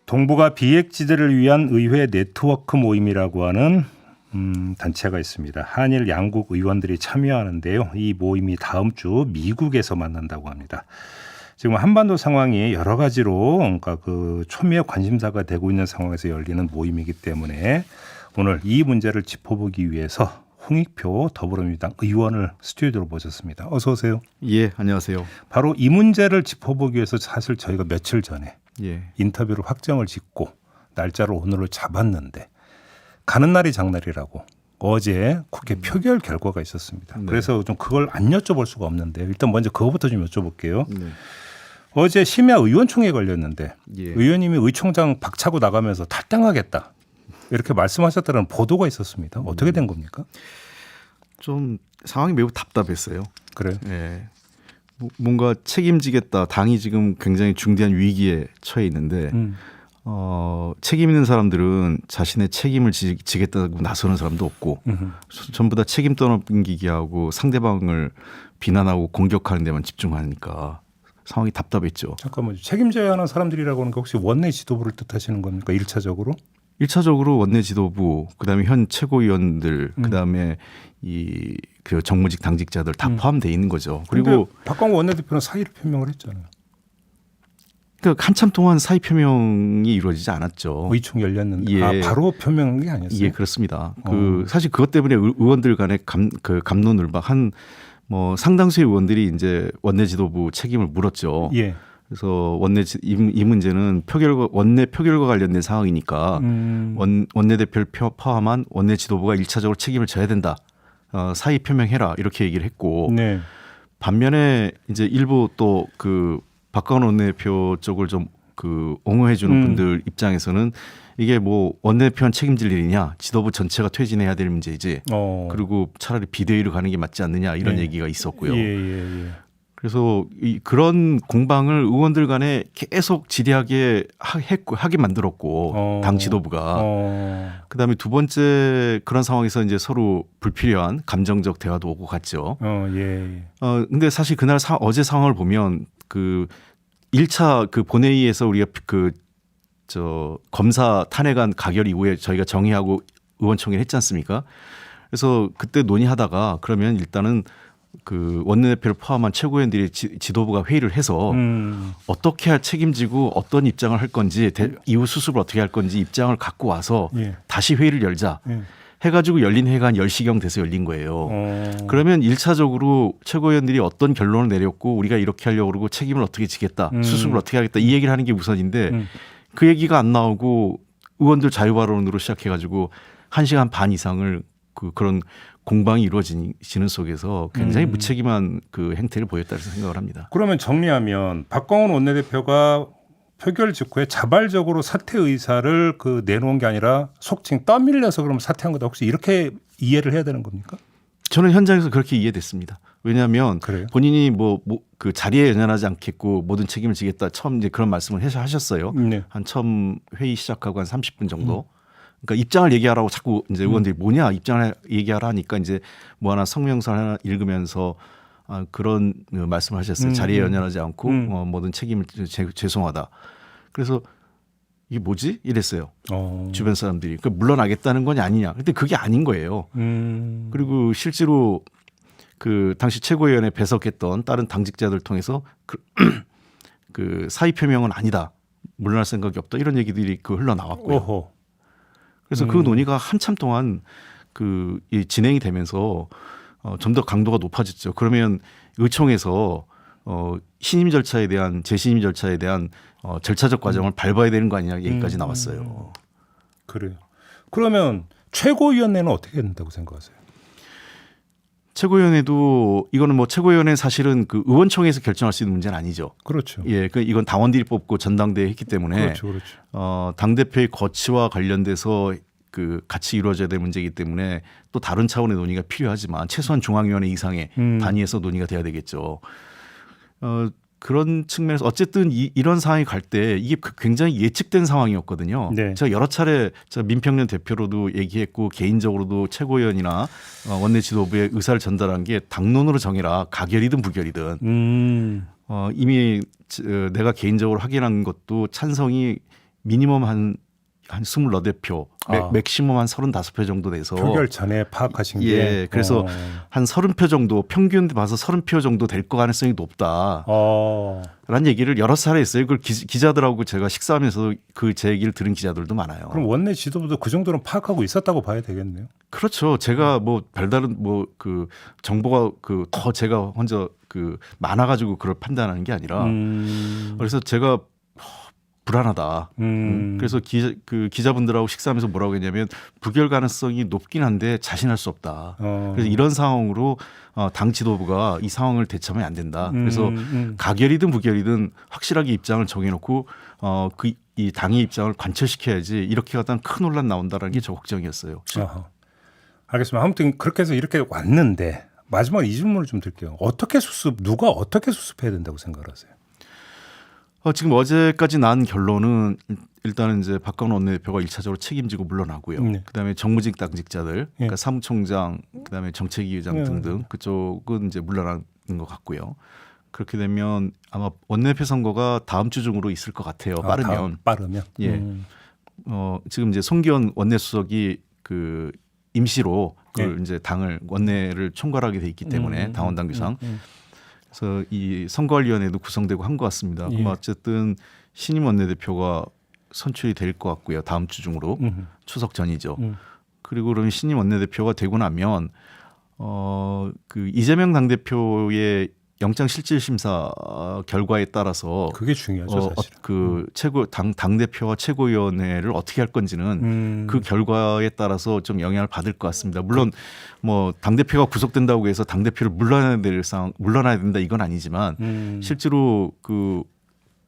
동북아 비핵지대를 위한 의회 네트워크 모임이라고 하는 단체가 있습니다. 한일 양국 의원들이 참여하는데요. 이 모임이 다음 주 미국에서 만난다고 합니다. 지금 한반도 상황이 여러 가지로 그러니까 그 초미의 관심사가 되고 있는 상황에서 열리는 모임이기 때문에 오늘 이 문제를 짚어보기 위해서 홍익표 더불어민주당 의원을 스튜디오로 모셨습니다. 어서 오세요. 예, 안녕하세요. 바로 이 문제를 짚어보기 위해서 사실 저희가 며칠 전에 예. 인터뷰로 확정을 짓고 날짜를 오늘로 잡았는데 가는 날이 장날이라고 어제 국회 표결 결과가 있었습니다. 네. 그래서 좀 그걸 안 여쭤볼 수가 없는데 일단 먼저 그거부터 좀 여쭤볼게요. 네. 어제 심야 의원총회 걸렸는데 예. 의원님이 의총장 박차고 나가면서 탈당하겠다 이렇게 말씀하셨다는 보도가 있었습니다. 어떻게 된 겁니까? 좀 상황이 매우 답답했어요. 그래요? 예. 뭔가 책임지겠다. 당이 지금 굉장히 중대한 위기에 처해 있는데 책임 있는 사람들은 자신의 책임을 지겠다고 나서는 사람도 없고 전부 다 책임 떠넘기기 하고 상대방을 비난하고 공격하는 데만 집중하니까 상황이 답답했죠. 잠깐만요. 책임져야 하는 사람들이라고 하는 게 혹시 원내 지도부를 뜻하시는 겁니까? 1차적으로? 1차적으로 원내 지도부, 그다음에 현 최고위원들, 그다음에 그 정무직 당직자들 다 포함되어 있는 거죠. 그리고 박광호 원내대표는 사의를 표명을 했잖아요. 그러니까 한참 동안 사의 표명이 이루어지지 않았죠. 의총 열렸는데 예. 바로 표명한 게 아니었어요. 예, 그렇습니다. 사실 그것 때문에 의원들 간의 갑론을박 한 상당수의 의원들이 이제 원내 지도부 책임을 물었죠. 예. 그래서 이 문제는 원내 표결과 관련된 상황이니까 원내대표를 포함한 원내 지도부가 1차적으로 책임을 져야 된다. 사의 표명해라 이렇게 얘기를 했고 네. 반면에 이제 일부 또 그 박광원 원내대표 쪽을 좀 옹호해 주는 분들 입장에서는 이게 원내대표만 책임질 일이냐, 지도부 전체가 퇴진해야 될 문제이지. 그리고 차라리 비대위로 가는 게 맞지 않느냐 이런 얘기가 있었고요. 예. 그래서 그런 공방을 의원들 간에 계속 지대하게 하게 만들었고 당 지도부가 그다음에 두 번째 그런 상황에서 이제 서로 불필요한 감정적 대화도 오고 갔죠. 예. 근데 사실 그날 어제 상황을 보면 1차 본회의에서 우리가 검사 탄핵안 가결 이후에 저희가 정의하고 의원총회를 했지 않습니까? 그래서 그때 논의하다가 그러면 일단은 원내대표를 포함한 최고위원들이 지도부가 회의를 해서 어떻게 책임지고 어떤 입장을 할 건지 이후 수습을 어떻게 할 건지 입장을 갖고 와서 다시 회의를 열자 해가지고 열린 회의가 한 10시경 돼서 열린 거예요. 그러면 1차적으로 최고위원들이 어떤 결론을 내렸고 우리가 이렇게 하려고 그러고 책임을 어떻게 지겠다 수습을 어떻게 하겠다 이 얘기를 하는 게 우선인데 그 얘기가 안 나오고 의원들 자유발언으로 시작해가지고 1시간 반 이상을 그런 공방이 이루어지는 속에서 굉장히 무책임한 행태를 보였다고 생각을 합니다. 그러면 정리하면 박광원 원내대표가 표결 직후에 자발적으로 사퇴 의사를 내놓은 게 아니라 속칭 떠밀려서 그러면 사퇴한 거다. 혹시 이렇게 이해를 해야 되는 겁니까? 저는 현장에서 그렇게 이해됐습니다. 왜냐하면 그래요? 본인이 그 자리에 연연하지 않겠고 모든 책임을 지겠다 처음 이제 그런 말씀을 하셨어요. 네. 한 처음 회의 시작하고 한 30분 정도. 그러니까 입장을 얘기하라고 자꾸 이제 의원들이 뭐냐 입장을 얘기하라 하니까 이제 하나 성명서 하나 읽으면서 그런 말씀을 하셨어요. 자리에 연연하지 않고 모든 책임을 죄송하다. 그래서 이게 뭐지? 이랬어요. 주변 사람들이. 물러나겠다는 건 아니냐. 근데 그게 아닌 거예요. 그리고 실제로 당시 최고위원회 배석했던 다른 당직자들 통해서 사의 표명은 아니다. 물러날 생각이 없다. 이런 얘기들이 흘러나왔고요. 오호. 그래서 그 논의가 한참 동안 진행이 되면서 좀 더 강도가 높아졌죠. 그러면 의총에서 신임 절차에 대한 재신임 절차에 대한 절차적 과정을 밟아야 되는 거 아니냐 얘기까지 나왔어요. 그래요. 그러면 최고위원회는 어떻게 된다고 생각하세요? 최고위원회도 이거는 최고위원회 사실은 의원총회에서 결정할 수 있는 문제는 아니죠. 그렇죠. 예, 이건 당원들이 뽑고 전당대회 했기 때문에 그렇죠. 당 대표의 거취와 관련돼서 같이 이루어져야 될 문제이기 때문에 또 다른 차원의 논의가 필요하지만 최소한 중앙위원회 이상의 단위에서 논의가 돼야 되겠죠. 그런 측면에서 어쨌든 이런 상황이 갈 때 이게 굉장히 예측된 상황이었거든요. 네. 제가 여러 차례 민평련 대표로도 얘기했고 개인적으로도 최고위원이나 원내 지도부의 의사를 전달한 게 당론으로 정해라. 가결이든 부결이든. 이미 내가 개인적으로 확인한 것도 찬성이 미니멈 한 28표, 맥시멈 한 35표 정도 돼서 표결 전에 파악하신 게. 예, 그래서 한 30표 정도 평균 봐서 30표 정도 될 거 가능성이 높다. 라는 얘기를 여러 차례 했어요. 그걸 기자들하고 제가 식사하면서 그 제 얘기를 들은 기자들도 많아요. 그럼 원내 지도부도 그 정도는 파악하고 있었다고 봐야 되겠네요. 그렇죠. 제가 뭐 별다른 뭐 그 정보가 그 더 제가 혼자 그 많아가지고 그걸 판단하는 게 아니라 그래서 제가 불안하다. 그래서 기자분들하고 식사하면서 뭐라고 했냐면 부결 가능성이 높긴 한데 자신할 수 없다. 그래서 이런 상황으로 당 지도부가 이 상황을 대처하면 안 된다. 그래서 가결이든 부결이든 확실하게 입장을 정해놓고 이 당의 입장을 관철시켜야지 이렇게 가다 큰 혼란 나온다라는 게 저 걱정이었어요. 알겠습니다. 아무튼 그렇게 해서 이렇게 왔는데 마지막 이 질문을 좀 드릴게요. 누가 어떻게 수습해야 된다고 생각하세요? 지금 어제까지 난 결론은 일단은 이제 박광원 원내대표가 1차적으로 책임지고 물러나고요. 그다음에 정무직 당직자들, 그러니까 사무총장, 그다음에 정책위 의장 등등 그쪽은 이제 물러나는 것 같고요. 그렇게 되면 아마 원내대표 선거가 다음 주 중으로 있을 것 같아요. 빠르면. 빠르면. 예. 지금 이제 송기현 원내수석이 그 임시로 그걸 이제 당을 원내를 총괄하게 돼 있기 때문에 당원 당규상. 그래서 이 선거관리위원회도 구성되고 한 것 같습니다. 그럼 어쨌든 신임 원내대표가 선출이 될 것 같고요. 다음 주 중으로 추석 전이죠. 그리고 그러면 신임 원내대표가 되고 나면 그 이재명 당대표의 영장실질심사 결과에 따라서 그게 중요하죠, 사실. 그 당 대표와 최고위원회를 어떻게 할 건지는 그 결과에 따라서 좀 영향을 받을 것 같습니다. 물론 뭐 당 대표가 구속된다고 해서 당 대표를 물러나야 된다 이건 아니지만 실제로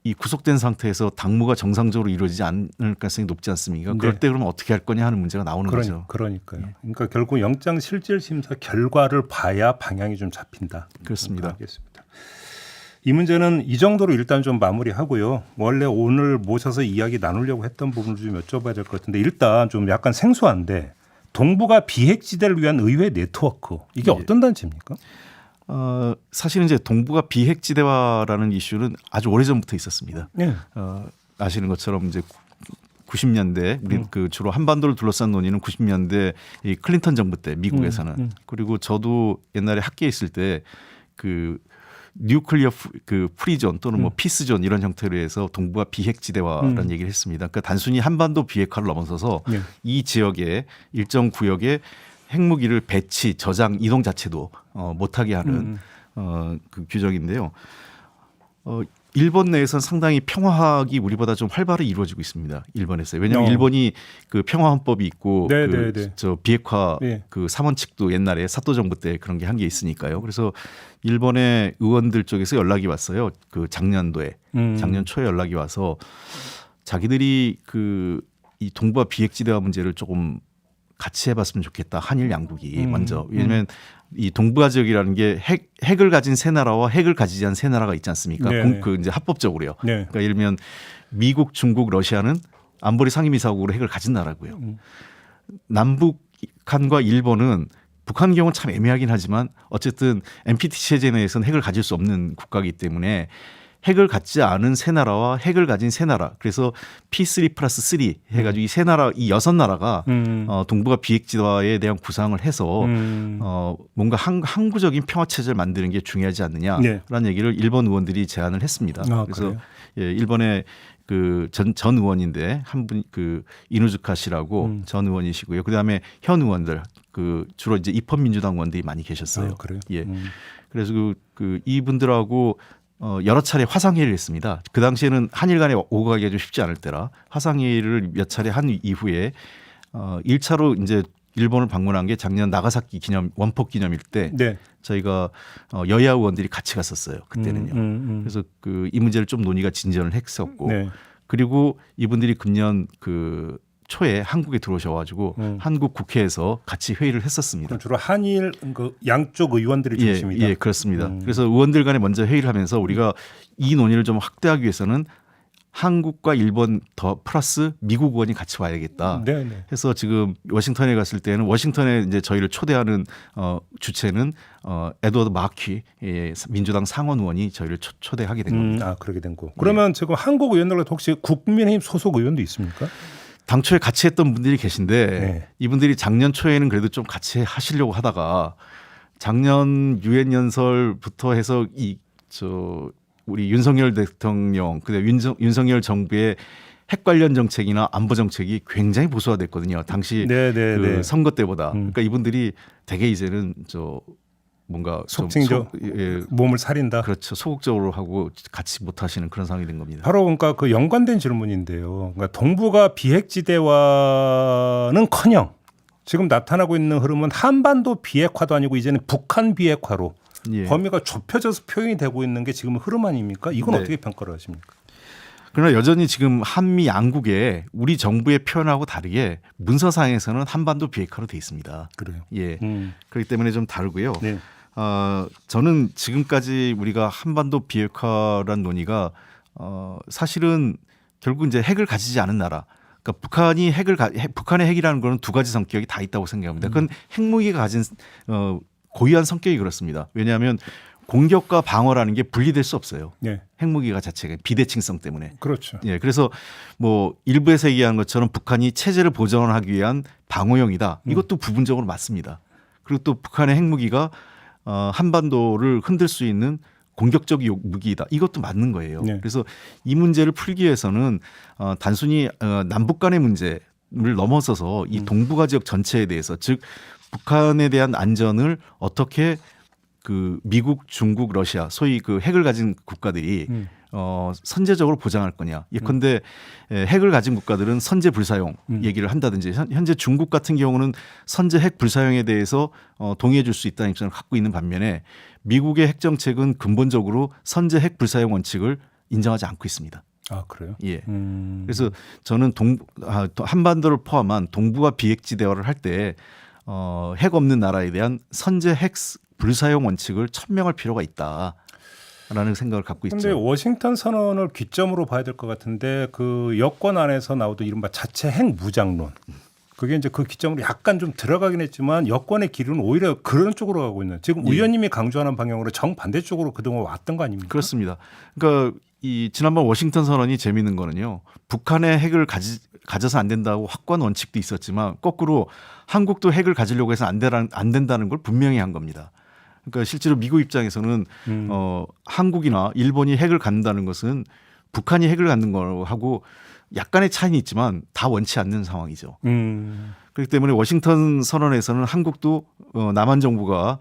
이 구속된 상태에서 당무가 정상적으로 이루어지지 않을 가능성이 높지 않습니까? 그럴 때 그러면 어떻게 할 거냐 하는 문제가 나오는 거죠. 그러니까요. 그러니까 결국 영장실질심사 결과를 봐야 방향이 좀 잡힌다. 그렇습니다. 알겠습니다. 이 문제는 이 정도로 일단 좀 마무리하고요. 원래 오늘 모셔서 이야기 나누려고 했던 부분을 좀 여쭤봐야 될 것 같은데 일단 좀 약간 생소한데 동북아 비핵지대를 위한 의회 네트워크 이게 어떤 단체입니까? 사실은 이제 동북아 비핵지대화라는 이슈는 아주 오래전부터 있었습니다. 아시는 것처럼 이제 90년대 우리 그 주로 한반도를 둘러싼 논의는 90년대 이 클린턴 정부 때 미국에서는 그리고 저도 옛날에 학교에 있을 때 그 뉴클리어 그 프리존 또는 뭐 피스존 이런 형태로 해서 동북아 비핵지대화라는 얘기를 했습니다. 그러니까 단순히 한반도 비핵화를 넘어서서 이 지역의 일정 구역에 핵무기를 배치, 저장, 이동 자체도 못하게 하는 그 규정인데요. 일본 내에서는 상당히 평화학이 우리보다 좀 활발히 이루어지고 있습니다. 일본에서. 왜냐하면 일본이 그 평화헌법이 있고 저 비핵화 그 3원칙도 옛날에 사토 정부 때 그런 게 한 게 있으니까요. 그래서 일본의 의원들 쪽에서 연락이 왔어요. 그 작년 초에 연락이 와서 자기들이 이 동북아 비핵지대화 문제를 조금 같이 해봤으면 좋겠다. 한일 양국이 먼저. 왜냐하면 이 동북아 지역이라는 게 핵을 가진 세 나라와 핵을 가지지 않은 세 나라가 있지 않습니까? 그 이제 합법적으로요. 그러니까 예를 들면 미국, 중국, 러시아는 안보리 상임이사국으로 핵을 가진 나라고요. 남북한과 일본은 북한 경우는 참 애매하긴 하지만 어쨌든 NPT 체제 내에서는 핵을 가질 수 없는 국가이기 때문에 핵을 갖지 않은 세 나라와 핵을 가진 세 나라. 그래서 P3+3 해가지고 이 세 나라, 이 6나라가 동북아 비핵지대화에 대한 구상을 해서 뭔가 항구적인 평화 체제를 만드는 게 중요하지 않느냐라는 얘기를 일본 의원들이 제안을 했습니다. 그래서 일본의 그 전 의원인데 한 분 그 이누즈카 씨라고 전 의원이시고요. 그다음에 현 의원들 그 주로 이제 입헌민주당 의원들이 많이 계셨어요. 그래요? 예. 그래서 그 이분들하고 여러 차례 화상회의를 했습니다. 그 당시에는 한일 간에 오고 가기가 좀 쉽지 않을 때라 화상회의를 몇 차례 한 이후에 1차로 이제 일본을 방문한 게 작년 나가사키 원폭 기념일 때 저희가 여야 의원들이 같이 갔었어요. 그때는요. 그래서 이 문제를 좀 논의가 진전을 했었고 그리고 이분들이 금년 그 초에 한국에 들어오셔가지고 한국 국회에서 같이 회의를 했었습니다. 그럼 주로 한일 그 양쪽 의원들이 중심이다. 예, 그렇습니다. 그래서 의원들 간에 먼저 회의를 하면서 우리가 이 논의를 좀 확대하기 위해서는 한국과 일본 더 플러스 미국 의원이 같이 와야겠다. 네네. 해서 지금 워싱턴에 갔을 때는 워싱턴에 이제 저희를 초대하는 주체는 에드워드 마키 민주당 상원 의원이 저희를 초대하게 된 겁니다. 그렇게 된 거. 그러면 지금 한국 의원들 혹시 국민의힘 소속 의원도 있습니까? 당초에 같이 했던 분들이 계신데 네. 이분들이 작년 초에는 그래도 좀 같이 하시려고 하다가 작년 유엔 연설부터 해서 우리 윤석열 대통령 그다음에 윤석열 정부의 핵 관련 정책이나 안보 정책이 굉장히 보수화됐거든요. 당시 그 선거 때보다. 그러니까 이분들이 되게 이제는 뭔가 속칭 몸을 사린다. 그렇죠. 소극적으로 하고 같이 못 하시는 그런 상황이 된 겁니다. 바로 그러니까 그 연관된 질문인데요. 그러니까 동북아 비핵지대화는커녕 지금 나타나고 있는 흐름은 한반도 비핵화도 아니고 이제는 북한 비핵화로 범위가 좁혀져서 표현이 되고 있는 게 지금 흐름 아닙니까? 이건 어떻게 평가를 하십니까? 그러나 여전히 지금 한미 양국에 우리 정부의 표현하고 다르게 문서상에서는 한반도 비핵화로 돼 있습니다. 그래요. 예. 그렇기 때문에 좀 다르고요. 네. 저는 지금까지 우리가 한반도 비핵화란 논의가 사실은 결국 이제 핵을 가지지 않은 나라. 그러니까 북한의 핵이라는 거는 두 가지 성격이 다 있다고 생각합니다. 그건 핵무기가 가진 고유한 성격이 그렇습니다. 왜냐하면 공격과 방어라는 게 분리될 수 없어요. 네. 핵무기가 자체가 비대칭성 때문에. 그렇죠. 예, 그래서 뭐 일부에서 얘기한 것처럼 북한이 체제를 보존하기 위한 방어용이다. 이것도 부분적으로 맞습니다. 그리고 또 북한의 핵무기가 한반도를 흔들 수 있는 공격적 무기이다. 이것도 맞는 거예요. 네. 그래서 이 문제를 풀기 위해서는 단순히 남북 간의 문제를 넘어서서 이 동북아 지역 전체에 대해서 즉 북한에 대한 안전을 어떻게 그 미국, 중국, 러시아 소위 그 핵을 가진 국가들이 선제적으로 보장할 거냐. 예컨대 핵을 가진 국가들은 선제 불사용 얘기를 한다든지 현재 중국 같은 경우는 선제 핵 불사용에 대해서 동의해 줄 수 있다는 입장을 갖고 있는 반면에 미국의 핵 정책은 근본적으로 선제 핵 불사용 원칙을 인정하지 않고 있습니다. 아, 그래요? 예. 그래서 저는 한반도를 포함한 동북아 비핵지 대화를 할 때 핵 없는 나라에 대한 선제 핵 불사용 원칙을 천명할 필요가 있다라는 생각을 갖고 있죠. 그런데 워싱턴 선언을 기점으로 봐야 될 것 같은데 그 여권 안에서 나오던 이른바 자체 핵 무장론. 그게 이제 그 기점으로 약간 좀 들어가긴 했지만 여권의 기류는 오히려 그런 쪽으로 가고 있는. 지금 의원님이 강조하는 방향으로 정반대 쪽으로 그동안 왔던 거 아닙니까? 그렇습니다. 그러니까 이 지난번 워싱턴 선언이 재미있는 거는요. 북한의 핵을 가져서 안 된다고 확고한 원칙도 있었지만 거꾸로 한국도 핵을 가지려고 해서 안 된다는 걸 분명히 한 겁니다. 그러니까 실제로 미국 입장에서는 한국이나 일본이 핵을 갖는다는 것은 북한이 핵을 갖는 거하고 약간의 차이는 있지만 다 원치 않는 상황이죠. 그렇기 때문에 워싱턴 선언에서는 한국도 남한 정부가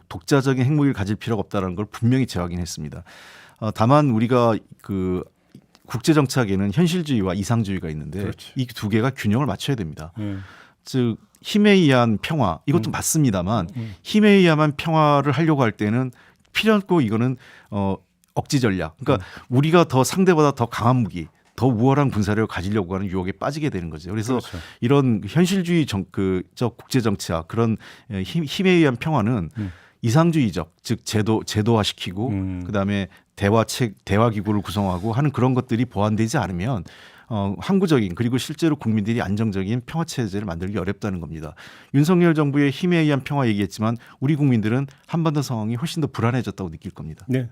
독자적인 핵무기를 가질 필요가 없다는 걸 분명히 재확인했습니다. 다만 우리가 그 국제 정착에는 현실주의와 이상주의가 있는데 그렇죠. 이 두 개가 균형을 맞춰야 됩니다. 즉 힘에 의한 평화 이것도 맞습니다만 힘에 의한 평화를 하려고 할 때는 필요 없고 이거는 억지 전략. 그러니까 우리가 더 상대보다 더 강한 무기, 더 우월한 군사력을 가지려고 하는 유혹에 빠지게 되는 거죠. 그래서 그렇죠. 이런 현실주의 국제 정치와 그런 힘에 의한 평화는 이상주의적, 즉 제도화시키고 그다음에 대화 기구를 구성하고 하는 그런 것들이 보완되지 않으면 항구적인 그리고 실제로 국민들이 안정적인 평화 체제를 만들기 어렵다는 겁니다. 윤석열 정부의 힘에 의한 평화 얘기했지만 우리 국민들은 한반도 상황이 훨씬 더 불안해졌다고 느낄 겁니다. 네.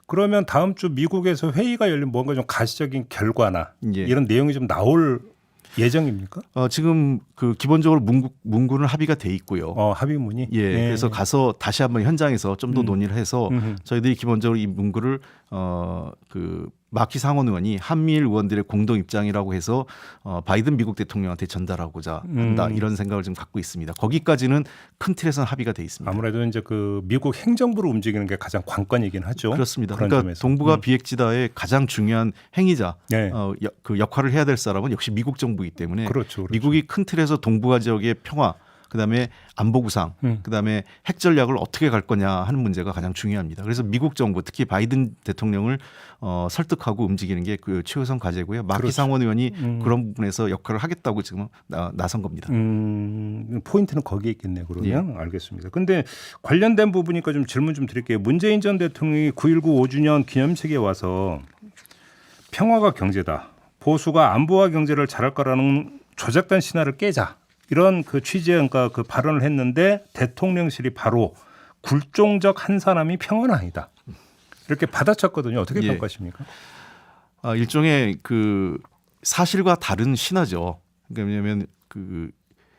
그러면 다음 주 미국에서 회의가 열린 뭔가 좀 가시적인 결과나 이런 내용이 좀 나올 예정입니까? 지금 그 기본적으로 문구는 합의가 돼 있고요. 합의문이. 예. 그래서 가서 다시 한번 현장에서 좀 더 논의를 해서 저희들이 기본적으로 이 문구를 그 마키 상원 의원이 한미일 의원들의 공동 입장이라고 해서 바이든 미국 대통령한테 전달하고자 한다 이런 생각을 좀 갖고 있습니다. 거기까지는 큰 틀에서는 합의가 돼 있습니다. 아무래도 이제 그 미국 행정부를 움직이는 게 가장 관건이긴 하죠. 그렇습니다. 그런 그러니까 점에서. 동북아 비핵지대의 가장 중요한 행위자, 네. 그 역할을 해야 될 사람은 역시 미국 정부이기 때문에 그렇죠. 미국이 큰 틀에서 동북아 지역의 평화, 그다음에 안보 구상, 그다음에 핵 전략을 어떻게 갈 거냐 하는 문제가 가장 중요합니다. 그래서 미국 정부, 특히 바이든 대통령을 설득하고 움직이는 게 그 최우선 과제고요. 마키 그렇죠. 상원 의원이 그런 부분에서 역할을 하겠다고 지금 나선 겁니다. 포인트는 거기에 있겠네요. 그러면 알겠습니다. 근데 관련된 부분이니까 좀 질문 좀 드릴게요. 문재인 전 대통령이 9.19 5주년 기념식에 와서 평화가 경제다. 보수가 안보와 경제를 잘할 거라는 조작된 신화를 깨자. 이런 그 취지의 그러니까 그 발언을 했는데 대통령실이 바로 굴종적 한 사람이 평화는 아니다. 이렇게 받아쳤거든요. 어떻게 예. 평가하십니까? 일종의 그 사실과 다른 신화죠. 그러니까 왜냐하면 그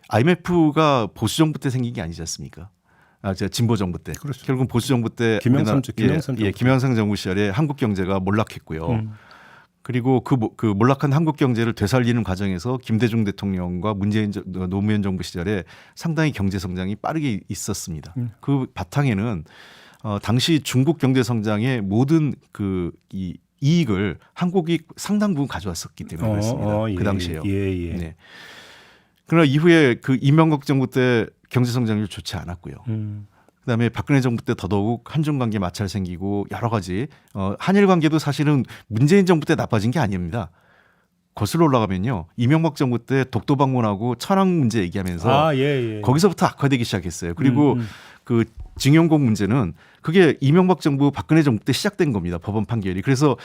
IMF가 보수 정부 때 생긴 게 아니지 않습니까? 제가 진보 정부 때. 그렇죠. 결국 보수 정부 때 김영삼 정부. 김영삼 정부 시절에 한국 경제가 몰락했고요. 그리고 그 몰락한 한국 경제를 되살리는 과정에서 김대중 대통령과 문재인 노무현 정부 시절에 상당히 경제 성장이 빠르게 있었습니다. 그 바탕에는 당시 중국 경제 성장의 모든 이 이익을 한국이 상당 부분 가져왔었기 때문에 그렇습니다. 예, 그 당시에요. 예. 네. 그러나 이후에 그 이명박 정부 때 경제 성장률 좋지 않았고요. 그다음에 박근혜 정부 때 더더욱 한중 관계 마찰 생기고 여러 가지 한일 관계도 사실은 문재인 정부 때 나빠진 게 아닙니다. 거슬러 올라가면요. 이명박 정부 때 독도 방문하고 천황 문제 얘기하면서 거기서부터 악화되기 시작했어요. 그리고 그 징용공 문제는 그게 이명박 정부 박근혜 정부 때 시작된 겁니다. 법원 판결이. 그래서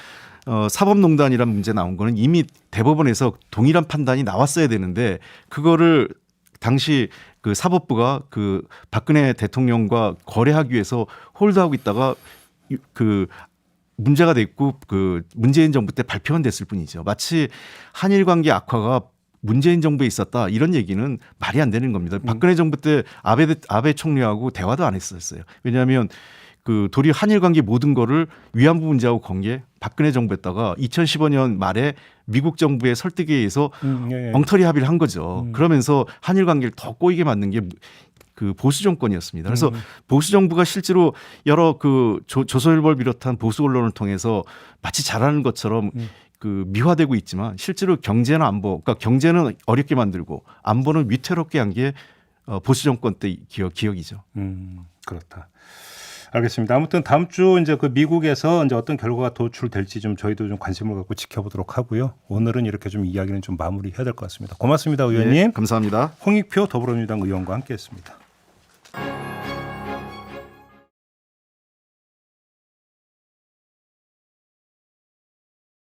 사법농단이라는 문제 나온 거는 이미 대법원에서 동일한 판단이 나왔어야 되는데 그거를 당시 그 사법부가 그 박근혜 대통령과 거래하기 위해서 홀드하고 있다가 그 문제가 됐고 그 문재인 정부 때 발표만 됐을 뿐이죠. 마치 한일 관계 악화가 문재인 정부에 있었다 이런 얘기는 말이 안 되는 겁니다. 박근혜 정부 때 아베 총리하고 대화도 안 했었어요. 왜냐하면 그 도리어 한일 관계 모든 거를 위안부 문제하고 건 게 박근혜 정부였다가 2015년 말에 미국 정부의 설득에 의해서 엉터리 합의를 한 거죠. 그러면서 한일 관계를 더 꼬이게 만든 게 그 보수 정권이었습니다. 그래서 보수 정부가 실제로 여러 그 조선일보를 비롯한 보수 언론을 통해서 마치 잘하는 것처럼 그 미화되고 있지만 실제로 경제나 안보, 그러니까 경제는 어렵게 만들고 안보는 위태롭게 한 게 보수 정권 때 기억이죠. 그렇다. 알겠습니다. 아무튼 다음 주 이제 그 미국에서 이제 어떤 결과가 도출될지 좀 저희도 좀 관심을 갖고 지켜보도록 하고요. 오늘은 이렇게 좀 이야기는 좀 마무리해야 될 것 같습니다. 고맙습니다, 의원님. 네, 감사합니다. 홍익표 더불어민주당 의원과 함께했습니다.